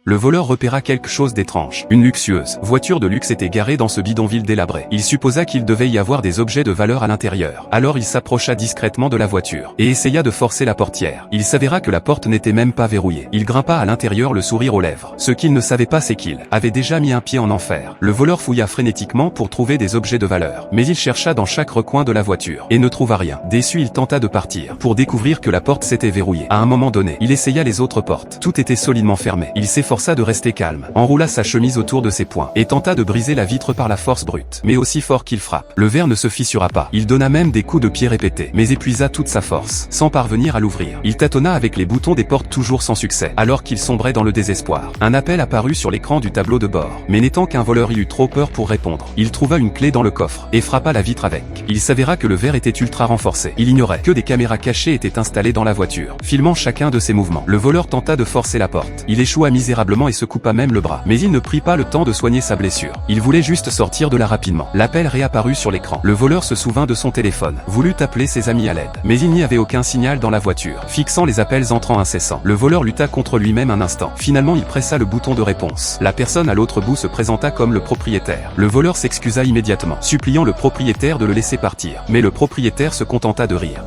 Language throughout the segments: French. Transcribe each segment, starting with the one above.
le voleur repéra quelque chose d'étrange. Une luxueuse voiture de luxe était garée dans ce bidonville délabré. Il supposa qu'il devait y avoir des objets de valeur à l'intérieur. Alors il s'approcha discrètement de la voiture et essaya de forcer la portière. Il s'avéra que la porte n'était même pas verrouillée. Il grimpa à l'intérieur le sourire aux lèvres. Ce qu'il ne savait pas, c'est qu'il avait déjà mis un pied en enfer. Le voleur fouilla frénétiquement pour trouver des objets de valeur. Mais il chercha dans chaque recoin de la voiture et ne trouva rien. Déçu, il tenta de partir pour découvrir que la porte s'était verrouillée. À un moment donné, il essaya les autres portes. Tout était solidement fermé. Il s'efforça de rester calme, enroula sa chemise autour de ses poings et tenta de briser la vitre par la force brute. Mais aussi fort qu'il frappe, le verre ne se fissura pas. Il donna même des coups de pied répétés, mais épuisa toute sa force, sans parvenir à l'ouvrir. Il tâtonna avec les boutons des portes toujours sans succès, alors qu'il sombrait dans le désespoir. Un appel apparut sur l'écran du tableau de bord. Mais n'étant qu'un voleur, il eut trop peur pour répondre. Il trouva une clé dans le coffre et frappa la vitre avec. Il s'avéra que le verre était ultra renforcé. Il ignorait que des caméras cachées étaient installées dans la voiture, filmant chacun de ses mouvements. Le voleur tenta de forcer la porte. Il échoua misérablement et se coupa même le bras. Mais il ne prit pas le temps de soigner sa blessure. Il voulait juste sortir de là rapidement. L'appel réapparut sur l'écran. Le voleur se souvint de son téléphone, voulut appeler ses amis à l'aide. Mais il n'y avait aucun signal dans la voiture, fixant les appels entrants incessants. Le voleur lutta contre lui-même un instant. Finalement, il pressa le bouton de réponse. La personne à l'autre bout se présenta comme le propriétaire. Le voleur s'excusa immédiatement, suppliant le propriétaire de le laisser partir. Mais le propriétaire se contenta de rire.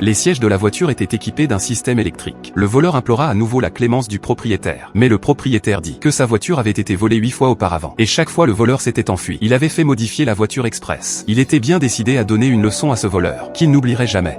Les sièges de la voiture étaient équipés d'un système électrique. Le voleur implora à nouveau la clémence du propriétaire. Mais le propriétaire dit que sa voiture avait été volée 8 fois auparavant. Et chaque fois le voleur s'était enfui. Il avait fait modifier la voiture express. Il était bien décidé à donner une leçon à ce voleur, qu'il n'oublierait jamais.